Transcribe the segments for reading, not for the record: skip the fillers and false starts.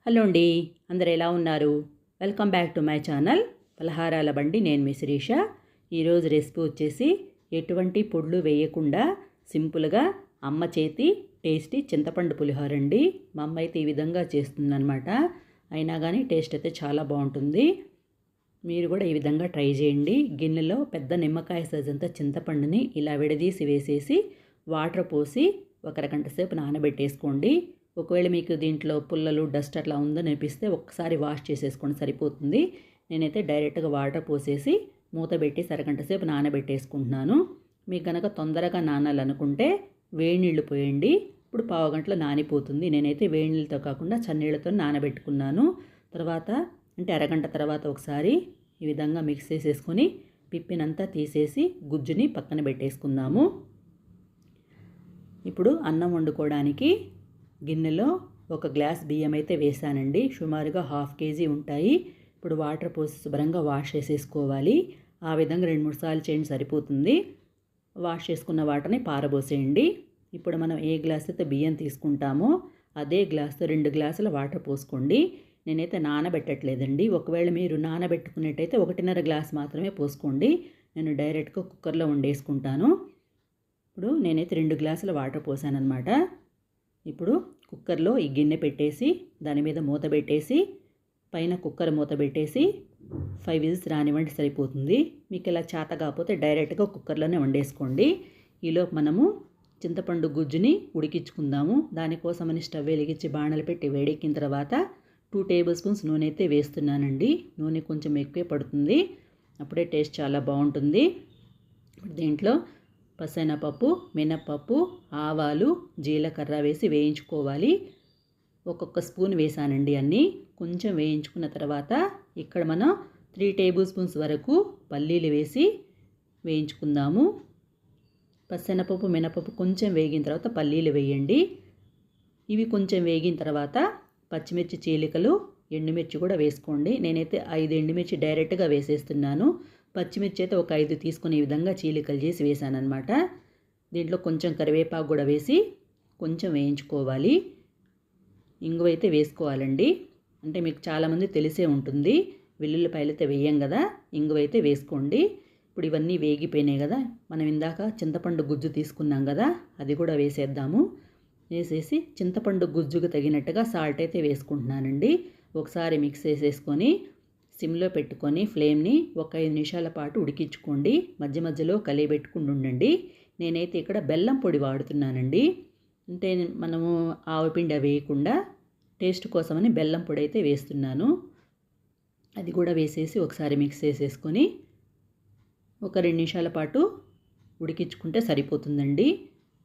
Hello అండి, అందరు ఎలా ఉన్నారు? Welcome back to my channel పలహారాల బండి. నేను మీ శిరీష. ఈరోజు రెసిపీ వచ్చేసి ఎటువంటి పొడులు వేయకుండా సింపుల్గా అమ్మ చేతి టేస్టీ చింతపండు పులిహోర అండి. మా అమ్మ అయితే ఈ విధంగా చేస్తుందన్నమాట. అయినా కానీ టేస్ట్ అయితే చాలా బాగుంటుంది. మీరు కూడా ఈ విధంగా ట్రై చేయండి. గిన్నెలో పెద్ద నిమ్మకాయ సైజ్ అంతా చింతపండుని ఇలా విడదీసి వేసేసి వాటర్ పోసి ఒక అరగంట సేపు నానబెట్టేసుకోండి. ఒకవేళ మీకు దీంట్లో పుల్లలు డస్ట్ అట్లా ఉందని అనిపిస్తే ఒక్కసారి వాష్ చేసేసుకోండి, సరిపోతుంది. నేనైతే డైరెక్ట్గా వాటర్ పోసేసి మూత పెట్టేసి అరగంట సేపు నానబెట్టేసుకుంటున్నాను. మీకు కనుక తొందరగా నానాలనుకుంటే వేడి నీళ్ళు పోయండి. ఇప్పుడు పావుగంటలో నానిపోతుంది. నేనైతే వేడి నీళ్ళతో కాకుండా చన్నీళ్ళతో నానబెట్టుకున్నాను. తర్వాత అంటే అరగంట తర్వాత ఒకసారి ఈ విధంగా మిక్స్ చేసేసుకొని పిప్పినంతా తీసేసి గుజ్జుని పక్కన పెట్టేసుకుందాము. ఇప్పుడు అన్నం వండుకోవడానికి గిన్నెలో ఒక గ్లాస్ బియ్యం అయితే వేసానండి. సుమారుగా 1/2 kg ఉంటాయి. ఇప్పుడు వాటర్ పోసి శుభ్రంగా వాష్ చేసేసుకోవాలి. ఆ విధంగా 2-3 సార్లు చేయండి, సరిపోతుంది. వాష్ చేసుకున్న వాటర్ని పారబోసేయండి. ఇప్పుడు మనం ఏ గ్లాస్ అయితే బియ్యం తీసుకుంటామో అదే గ్లాస్తో 2 గ్లాసుల వాటర్ పోసుకోండి. నేనైతే నానబెట్టట్లేదండి. ఒకవేళ మీరు నానబెట్టుకున్నట్టయితే 1.5 గ్లాస్ మాత్రమే పోసుకోండి. నేను డైరెక్ట్గా కుక్కర్లో వండేసుకుంటాను. ఇప్పుడు నేనైతే 2 గ్లాసుల వాటర్ పోసానన్నమాట. ఇప్పుడు కుక్కర్లో ఈ గిన్నె పెట్టేసి దాని మీద మూత పెట్టేసి పైన కుక్కర్ మూత పెట్టేసి 5 విజిల్స్ రానివ్వండి, సరిపోతుంది. మీకు ఇలా చేత కాకపోతే డైరెక్ట్గా కుక్కర్లోనే వండేసుకోండి. ఈలోపు మనము చింతపండు గుజ్జుని ఉడికించుకుందాము. దానికోసమని స్టవ్ వెలిగించి బాణలు పెట్టి వేడెక్కిన తర్వాత 2 టేబుల్ స్పూన్స్ నూనె అయితే వేస్తున్నానండి. నూనె కొంచెం ఎక్కువే పడుతుంది, అప్పుడే టేస్ట్ చాలా బాగుంటుంది. దీంట్లో పసనపప్పు, మినప్పప్పు, ఆవాలు, జీలకర్ర వేసి వేయించుకోవాలి. ఒక్కొక్క స్పూన్ వేసానండి అన్నీ. కొంచెం వేయించుకున్న తర్వాత ఇక్కడ మనం 3 టేబుల్ స్పూన్స్ వరకు పల్లీలు వేసి వేయించుకుందాము. పసనపప్పు, మినపప్పు కొంచెం వేగిన తర్వాత పల్లీలు వేయండి. ఇవి కొంచెం వేగిన తర్వాత పచ్చిమిర్చి చీలికలు, ఎండుమిర్చి కూడా వేసుకోండి. నేనైతే 5 ఎండుమిర్చి డైరెక్ట్గా వేసేస్తున్నాను. పచ్చిమిర్చి అయితే ఒక 5 తీసుకుని ఈ విధంగా చీలికలు చేసి వేసానన్నమాట. దీంట్లో కొంచెం కరివేపాకు కూడా వేసి కొంచెం వేయించుకోవాలి. ఇంగువ అయితే వేసుకోవాలండి. అంటే మీకు చాలామంది తెలిసే ఉంటుంది, వెల్లుల్లిపాయలు అయితే వేయం కదా, ఇంగువ అయితే వేసుకోండి. ఇప్పుడు ఇవన్నీ వేగిపోయినాయి కదా, మనం ఇందాక చింతపండు గుజ్జు తీసుకున్నాం కదా, అది కూడా వేసేద్దాము. వేసేసి చింతపండు గుజ్జుకు తగినట్టుగా సాల్ట్ అయితే వేసుకుంటున్నానండి. ఒకసారి మిక్స్ చేసేసుకొని సిమ్లో పెట్టుకొని ఫ్లేమ్ని ఒక 5 నిమిషాల పాటు ఉడికించుకోండి. మధ్య మధ్యలో కలియబెట్టుకుని ఉండండి. నేనైతే ఇక్కడ బెల్లం పొడి వాడుతున్నానండి. అంటే మనము ఆవపిండి వేయకుండా టేస్ట్ కోసమని బెల్లం పొడి అయితే వేస్తున్నాను. అది కూడా వేసేసి ఒకసారి మిక్స్ చేసేసుకొని ఒక 2 నిమిషాల పాటు ఉడికించుకుంటే సరిపోతుందండి.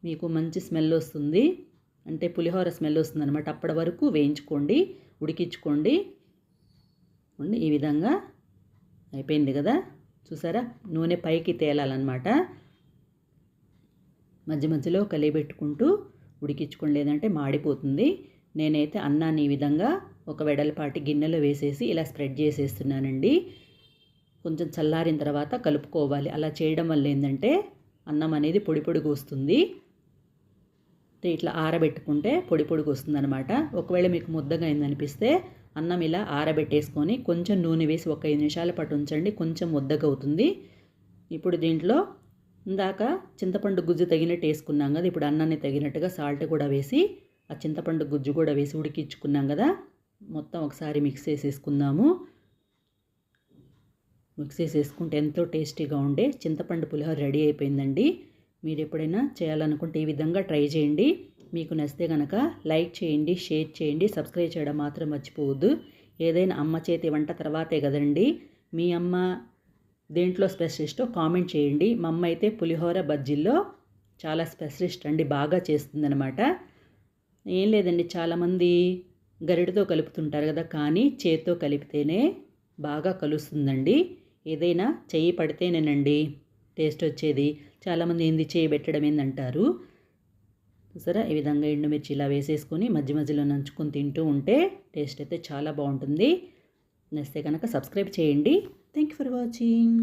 మీకు మంచి స్మెల్ వస్తుంది, అంటే పులిహోర స్మెల్ వస్తుంది అనమాట. అప్పటి వరకు వేయించుకోండి, ఉడికించుకోండి. ఈ విధంగా అయిపోయింది కదా, చూసారా? నూనె పైకి తేలాలన్నమాట. మధ్య మధ్యలో కలియబెట్టుకుంటూ ఉడికించుకోండి, లేదంటే మాడిపోతుంది. నేనైతే అన్నాన్ని ఈ విధంగా ఒక వెడల్పాటి గిన్నెలో వేసేసి ఇలా స్ప్రెడ్ చేసేస్తున్నానండి. కొంచెం చల్లారిన తర్వాత కలుపుకోవాలి. అలా చేయడం వల్ల ఏంటంటే అన్నం అనేది పొడి పొడిగా వస్తుంది. ఇట్లా ఆరబెట్టుకుంటే పొడి పొడిగా వస్తుంది అనమాట. ఒకవేళ మీకు ముద్దగా అయిందనిపిస్తే అన్నం ఇలా ఆరబెట్టేసుకొని కొంచెం నూనె వేసి ఒక 5 నిమిషాల పాటు ఉంచండి, కొంచెం ముద్దగా అవుతుంది. ఇప్పుడు దీంట్లో ఇందాక చింతపండు గుజ్జు తగినట్టు వేసుకున్నాం కదా, ఇప్పుడు అన్నాన్ని తగినట్టుగా సాల్ట్ కూడా వేసి ఆ చింతపండు గుజ్జు కూడా వేసి ఉడికించుకున్నాం కదా, మొత్తం ఒకసారి మిక్స్ చేసేసుకుందాము. మిక్స్ చేసేసుకుంటే ఎంతో టేస్టీగా ఉండే చింతపండు పులిహోర రెడీ అయిపోయిందండి. మీరు ఎప్పుడైనా చేయాలనుకుంటే ఈ విధంగా ట్రై చేయండి. మీకు నచ్చితే కనుక లైక్ చేయండి, షేర్ చేయండి, సబ్స్క్రైబ్ చేయడం మాత్రం మర్చిపోవద్దు. ఏదైనా అమ్మ చేతి వంట తర్వాతే కదండి మీ అమ్మ దేంట్లో స్పెషలిస్టో కామెంట్ చేయండి. మా అమ్మ అయితే పులిహోర బజ్జీల్లో చాలా స్పెషలిస్ట్ అండి, బాగా చేస్తుందన్నమాట. ఏం లేదండి, చాలామంది గరిటతో కలుపుతుంటారు కదా, కానీ చేత్తో కలిపితేనే బాగా కలుస్తుందండి. ఏదైనా చెయ్యి పడితేనేనండి టేస్ట్ వచ్చేది. చాలామంది ఏంది చేయి పెట్టడం ఏందంటారు. సరే, ఈ విధంగా ఎండుమిర్చి ఇలా వేసేసుకొని మధ్య మధ్యలో నంచుకొని తింటూ ఉంటే టేస్ట్ అయితే చాలా బాగుంటుంది. నచ్చితే కనుక సబ్స్క్రైబ్ చేయండి. Thank you for watching.